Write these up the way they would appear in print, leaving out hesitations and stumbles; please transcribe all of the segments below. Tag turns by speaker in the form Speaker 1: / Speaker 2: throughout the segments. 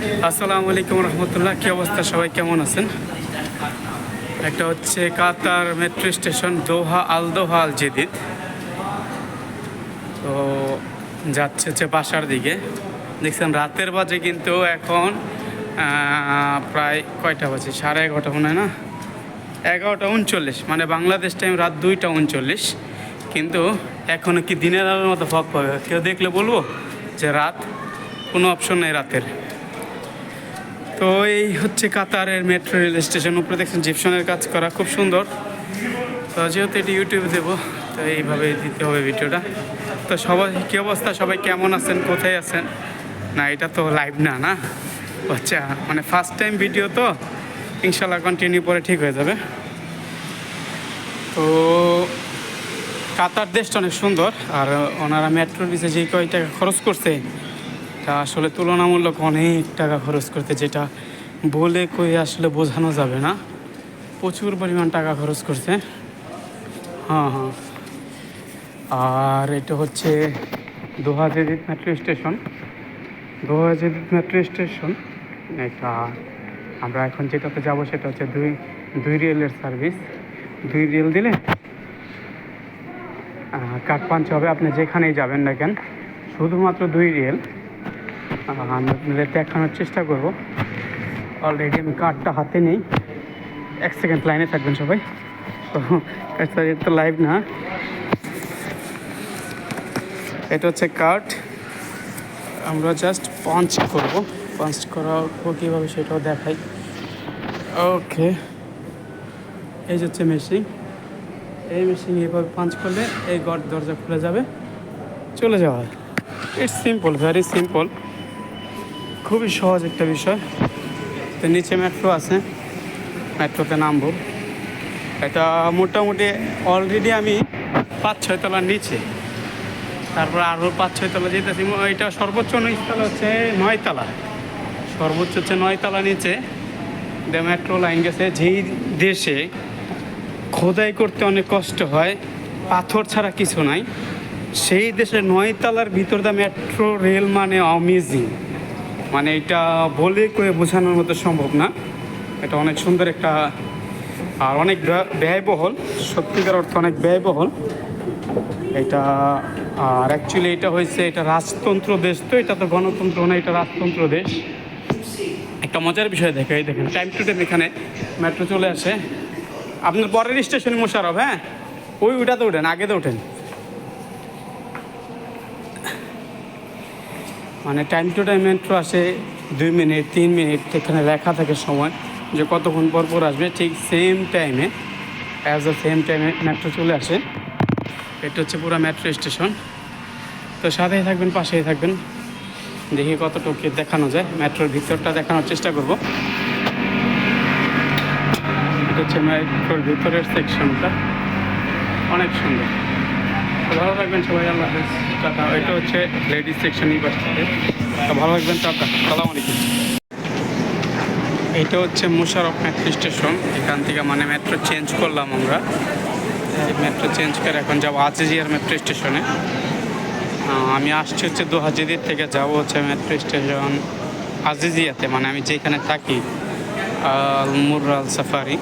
Speaker 1: আসসালামু আলাইকুম রহমতুল্লাহ। কী অবস্থা, সবাই কেমন আছেন? একটা হচ্ছে কাতার মেট্রো স্টেশন দোহা আল জেদিদ। তো যাচ্ছে হচ্ছে বাসার দিকে। দেখছেন রাতের বাজে, কিন্তু এখন প্রায় কয়টা বাজে, 11:30 মনে হয় না, 11:39, মানে বাংলাদেশ টাইম রাত 2:39। কিন্তু এখনও কি দিনের আলোর মতো ফক পাবে, কেউ দেখলে বলবো যে রাত। কোনো অপশন নেই রাতের। তো এই হচ্ছে কাতারের মেট্রো রেল স্টেশন। উপরে দেখছেন জিপসনের কাজ করা, খুব সুন্দর। তো যেহেতু এটি ইউটিউবে দেবো, তো এইভাবে দিতে হবে ভিডিওটা। তো সবাই কী অবস্থা, সবাই কেমন আছেন, কোথায় আছেন? না, এটা তো লাইভ না, না আচ্ছা, মানে ফার্স্ট টাইম ভিডিও, তো ইনশাল্লাহ কন্টিনিউ পরে ঠিক হয়ে যাবে। তো কাতার দেশটা অনেক সুন্দর, আর ওনারা মেট্রোর পিছিয়ে যে কয় টাকা খরচ করছে, তা আসলে তুলনামূলক অনেক টাকা খরচ করতে, যেটা বলে কই আসলে বোঝানো যাবে না। প্রচুর পরিমাণ টাকা খরচ করছে। হ্যাঁ হ্যাঁ। আর এটা হচ্ছে দোহা জেদিদ মেট্রো স্টেশন। দোহা জেদিদ মেট্রো স্টেশন এটা আমরা এখন যেটাতে যাব সেটা হচ্ছে দুই রিয়েলের সার্ভিস। 2 রিয়েল দিলে কার্ড পাঞ্চ হবে, আপনি যেখানেই যাবেন না কেন, শুধুমাত্র 2 রিয়েল। আমি আপনাদের দেখানোর চেষ্টা করব। অলরেডি আমি কার্ডটা হাতে নেই, 1 সেকেন্ড লাইনে থাকবেন সবাই। তো লাইভ না, এটা হচ্ছে কার্ড। আমরা জাস্ট পাঞ্চ করব। পাঞ্চ করার পর কীভাবে সেটাও দেখাই। ওকে, এই যে হচ্ছে মেশিন। এই মেশিন এইভাবে পাঞ্চ করলে এই দরজা খুলে যাবে, চলে যাওয়া। ইটস সিম্পল, ভেরি সিম্পল, খুবই সহজ একটা বিষয়। তো নিচে মেট্রো আছে, মেট্রোতে নামবো। এটা মোটামুটি অলরেডি আমি 5-6 তলার নিচে, তারপর আরও 5-6 তলা যেতেছি। এটা সর্বোচ্চ নিচতলা হচ্ছে 9 তলা, সর্বোচ্চ হচ্ছে 9 তলা নিচে মেট্রো লাইন গেছে। যেই দেশে খোদাই করতে অনেক কষ্ট হয়, পাথর ছাড়া কিছু নাই, সেই দেশে 9 তলার ভিতর দা মেট্রো রেল মানে অ্যামেজিং। মানে এটা বলে কয়ে বোঝানোর মতো সম্ভব না। এটা অনেক সুন্দর একটা, আর অনেক ব্যয়বহুল, সত্যিকার অর্থ অনেক ব্যয়বহুল এটা। আর অ্যাকচুয়ালি এটা হয়েছে, এটা রাজতন্ত্র দেশ, তো এটা তো গণতন্ত্র না, এটা রাজতন্ত্র দেশ। একটা মজার বিষয় দেখে, এই দেখেন টাইম টু টাইম এখানে মেট্রো চলে আসে। আপনার পরের স্টেশন মোশারফ, হ্যাঁ ওইটাতে ওঠেন, আগে তো ওঠেন। মানে টাইম টু টাইম মেট্রো আসে, 2 মিনিট 3 মিনিট এখানে লেখা থাকে সময় যে কতক্ষণ পর পর আসবে। ঠিক সেম টাইমে, সেম টাইমে মেট্রো চলে আসে। এটা হচ্ছে পুরো মেট্রো স্টেশন। তো সাথেই থাকবেন, পাশেই থাকবেন, দেখি কতটুকু দেখানো যায়। মেট্রোর ভিতরটা দেখানোর চেষ্টা করব। এটা হচ্ছে মেট্রোর ভিতরের সেকশনটা, অনেক সুন্দর। ভালো থাকবেন সবাই, আল্লাহ হাফেজ, টাটা। এটা হচ্ছে লেডিস সেকশন, এই পাশে। ভালো থাকবেন, টাটা, সালাম আলাইকুম। এটা হচ্ছে মোশাররফ মেট্রো স্টেশন। এখান থেকে মানে মেট্রো চেঞ্জ করলাম আমরা। মেট্রো চেঞ্জ করে এখন যাবো আজিজিয়ার মেট্রো স্টেশনে। আমি আসছি হচ্ছে দোহা জেদিদ থেকে, যাব হচ্ছে মেট্রো স্টেশন আজিজিয়াতে, মানে আমি যেখানে থাকি, আল সাফারি।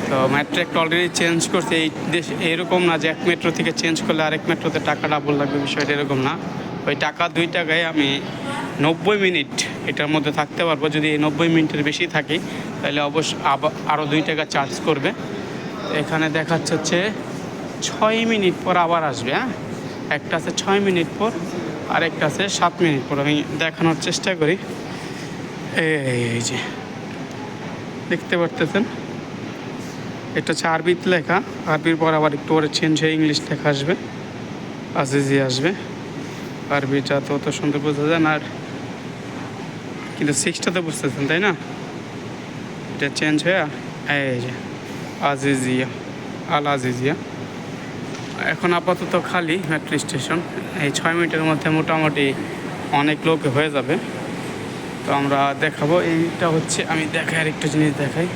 Speaker 1: তো মেট্রো একটা অলরেডি চেঞ্জ করছে। এই দেশ এরকম না যে এক মেট্রো থেকে চেঞ্জ করলে আরেক মেট্রোতে টাকা ডাবল লাগবে, বিষয়টা এরকম না। ওই টাকা 2 টাকায় আমি 90 মিনিট এটার মধ্যে থাকতে পারবো। যদি এই 90 মিনিটের বেশি থাকি তাহলে অবশ্যই আরও 2 টাকা চার্জ করবে। এখানে দেখাচ্ছে হচ্ছে 6 মিনিট পর আবার আসবে। হ্যাঁ, একটা আছে 6 মিনিট পর, আর একটা আছে 7 মিনিট পর। আমি দেখানোর চেষ্টা করি। এই যে দেখতে পারতেছেন, এটা হচ্ছে আরবিতে লেখা, আরবির পর আবার একটু পরে চেঞ্জ হয়ে ইংলিশ লেখা আসবে, আজিজি আসবে। আরবিটা তো অত সুন্দর বোঝা যায় না, আর কিন্তু 6টাতে বুঝতেছেন তাই না? এটা চেঞ্জ হয়ে এই যে আজিজিয়া, আল আজিজিয়া। এখন আপাতত খালি মেট্রো স্টেশন। এই 6 মিনিটের মধ্যে মোটামুটি অনেক লোক হয়ে যাবে। তো আমরা দেখাবো। এইটা হচ্ছে, আমি দেখাই আর একটু জিনিস দেখাই,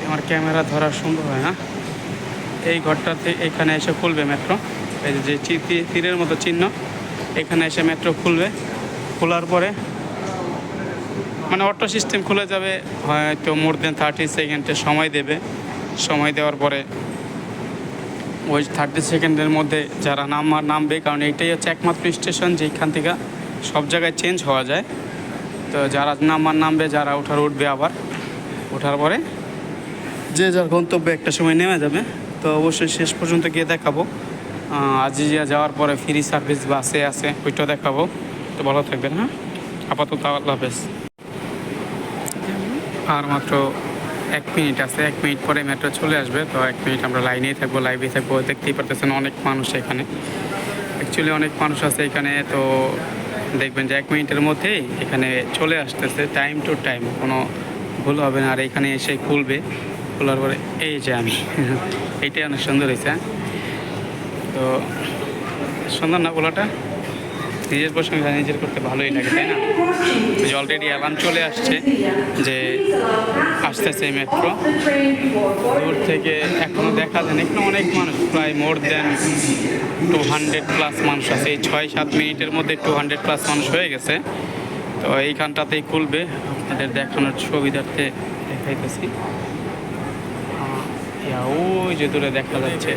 Speaker 1: আমার ক্যামেরা ধরা সম্ভব হয় না। এই ঘরটাতে এখানে এসে খুলবে মেট্রো। এই যে তীরের মতো চিহ্ন, এখানে এসে মেট্রো খুলবে। খোলার পরে মানে অটো সিস্টেম খুলে যাবে, হয়তো মোর দেন 30 সেকেন্ডের সময় দেবে। সময় দেওয়ার পরে ওই 30 সেকেন্ডের মধ্যে যারা নামবে, কারণ এইটাই হচ্ছে একমাত্র স্টেশন যেখান থেকে সব জায়গায় চেঞ্জ হওয়া যায়। তো যারা নামবে, যারা উঠবে, আবার ওঠার পরে যে যার গন্তব্যে একটা সময় নেমে যাবে। তো অবশ্যই শেষ পর্যন্ত গিয়ে দেখাবো। আজিজিয়া যাওয়ার পরে ফ্রি সার্ভিস বাসে আছে, ওইটাও দেখাবো। তো ভালো থাকবেন। হ্যাঁ, আপাতত আল্লাহ হাফেজ। আর মাত্র 1 মিনিট আছে, 1 মিনিট পরে মেট্রো চলে আসবে। তো 1 মিনিট আমরা লাইভেই থাকবো। দেখতেই পারতেছেন অনেক মানুষ এখানে, অ্যাকচুয়ালি অনেক মানুষ আছে এখানে। তো দেখবেন যে 1 মিনিটের মধ্যেই এখানে চলে আসতেছে, টাইম টু টাইম, কোনো ভুল হবে না। আর এখানে এসে খুলবে, খোলার পরে এই যে আমি এইটাই অনেক সুন্দর হয়েছে। তো সুন্দর না বলাটা, নিজের প্রসঙ্গে নিজের করতে ভালোই লাগে, তাই না? যে অলরেডি অ্যালার্ম চলে আসছে যে আসতেছে মেট্রো। দূর থেকে এখনও দেখা যায় না, এখানে অনেক মানুষ, প্রায় মোর দেন 200+ মানুষ আছে। এই 6-7 মিনিটের মধ্যে 200+ মানুষ হয়ে গেছে। তো এইখানটাতেই খুলবে, আপনাদের দেখানোর সুবিধার্থে দেখাইতেছি। ওই যে দূরে দেখা যাচ্ছে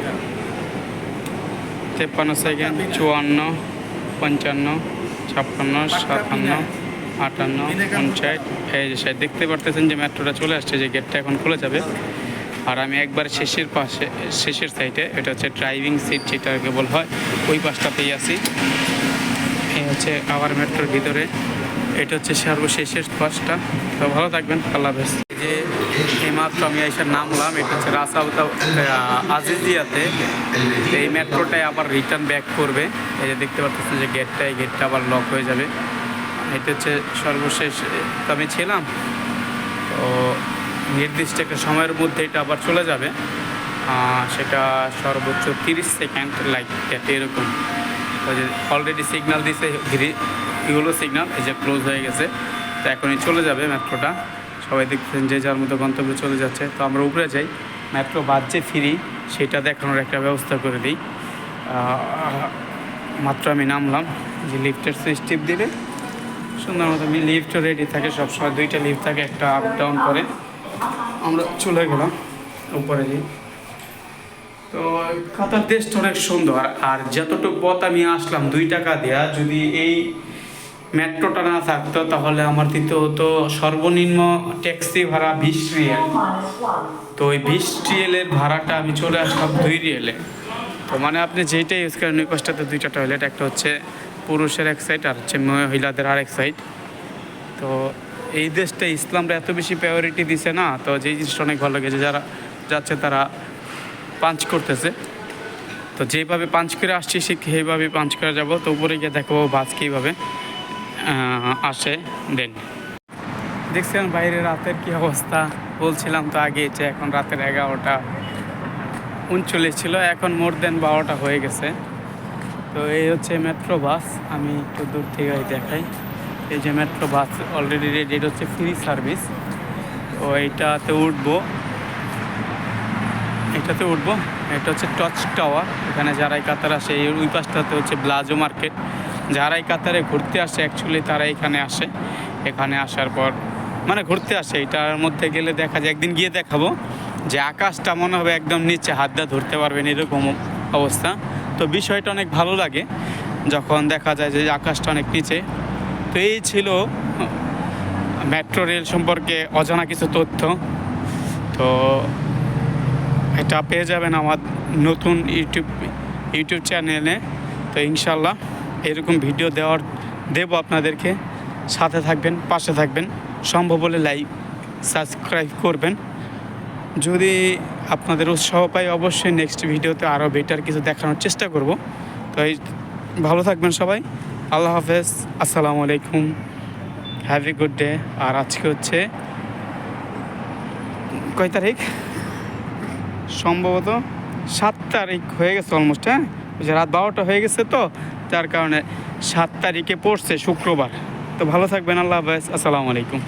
Speaker 1: 53 সেকেন্ড, 54, 55, 56, 57, 58, 59। এই যে দেখতে পারতেছেন যে মেট্রোটা চলে আসছে, যে গেটটা এখন খুলে যাবে। আর আমি একবার শেষের সাইডে, এটা হচ্ছে ড্রাইভিং সিট যেটা কেবল হয়, ওই পাশটাতেই আছি। এই হচ্ছে আবার মেট্রোর ভিতরে, এটা হচ্ছে সর্বশেষের পাশটা। তো ভালো থাকবেন, আল্লাহ হাফেজ। যে এইমাত্র আমি এসে নামলাম, এটা হচ্ছে আজিজিয়াতে। এই মেট্রোটাই আবার রিটার্ন ব্যাক করবে। এই যে দেখতে পাচ্ছেন যে গেটটা আবার লক হয়ে যাবে। এটা হচ্ছে সর্বশেষ তো আমি ছিলাম। তো নির্দিষ্ট একটা সময়ের মধ্যে এটা আবার চলে যাবে, সেটা সর্বোচ্চ 30 সেকেন্ড লাগবে এরকম। ওই যে অলরেডি সিগন্যাল দিছে, ইউলো সিগন্যাল, এই যে ক্লোজ হয়ে গেছে। তো এখনই চলে যাবে মেট্রোটা। সবাই দেখছেন যে যার মতো গন্তব্যে চলে যাচ্ছে। তো আমরা উপরে যাই, মেট্রো বাদ যে ফ্রি সেটা দেখানোর একটা ব্যবস্থা করে দিই। মাত্র আমি নামলাম, যে লিফটের সুইচ টিপ দিলে সুন্দর মতো লিফটও রেডি থাকে সবসময়, 2টা লিফট থাকে, একটা আপ ডাউন করে। আমরা চলে গেলাম উপরে দিই। তো কাতার দেশটা অনেক সুন্দর। আর যতটুকু পথ আমি আসলাম 2 টাকা দেওয়া, যদি এই মেট্রোটা না থাকতো তাহলে আমার দিতে হতো সর্বনিম্ন ট্যাক্সি ভাড়া 20 রিয়াল। তো ওই 20 রিয়ালের ভাড়াটা আমি চলে আসলাম 2 রিয়ালে। তো মানে আপনি যেইটাই ইউজ করেন, ওই কষ্টটাতে 2টা টয়লেট, একটা হচ্ছে পুরুষের এক সাইড আর হচ্ছে মহিলাদের আরেক সাইড। তো এই দেশটা ইসলামরা এত বেশি প্রায়োরিটি দিছে না, তো যেই জিনিসটা অনেক ভালো লাগে, যে যারা যাচ্ছে তারা পাঞ্চ করতেছে। তো যেভাবে পাঞ্চ করে আসছি সেইভাবে পাঞ্চ করে যাব। তো উপরে গিয়ে দেখো বাস কীভাবে আসে। দেন দেখছেন বাইরে রাতের কি অবস্থা, বলছিলাম তো আগে যে এখন রাতের 11:39 ছিল, এখন মোর দেন 12টা হয়ে গেছে। তো এই হচ্ছে মেট্রো বাস, আমি একটু দূর থেকে দেখাই। এই যে মেট্রো বাস অলরেডি রেডি, এটা হচ্ছে ফ্রি সার্ভিস। তো এটাতে উঠবো, এটা হচ্ছে টচ টাওয়ার। এখানে যারাই কাতার আসে, ওই পাশটাতে হচ্ছে ব্লাজো মার্কেট। যারাই কাতারে ঘুরতে আসে অ্যাকচুয়ালি তারা এখানে আসে। এখানে আসার পর মানে ঘুরতে আসে, এটার মধ্যে গেলে দেখা যায়, একদিন গিয়ে দেখাবো যে আকাশটা মনে হবে একদম নিচে, হাত দিয়ে ধরতে পারবেন এরকম অবস্থা। তো বিষয়টা অনেক ভালো লাগে যখন দেখা যায় যে আকাশটা অনেক নিচে। তো এই ছিল মেট্রো রেল সম্পর্কে অজানা কিছু তথ্য। তো এটা পেয়ে যাবেন আমার নতুন ইউটিউব চ্যানেলে। তো ইনশাল্লাহ এরকম ভিডিও দেব আপনাদেরকে। সাথে থাকবেন, পাশে থাকবেন, সম্ভব হলে লাইক সাবস্ক্রাইব করবেন। যদি আপনাদের উৎসাহ পাই অবশ্যই নেক্সট ভিডিওতে আরও বেটার কিছু দেখানোর চেষ্টা করব। তো এই ভালো থাকবেন সবাই, আল্লাহ হাফেজ, আসসালামু আলাইকুম, হ্যাভ এ গুড ডে। আর আজকে হচ্ছে কয় তারিখ, সম্ভবত 7 তারিখ হয়ে গেছে অলমোস্ট। হ্যাঁ, যে রাত 12টা হয়ে গেছে, তো যার কারণে 7 তারিখে পড়ছে শুক্রবার। তো ভালো থাকবেন, আল্লাহ হাফেজ, আসসালামু আলাইকুম।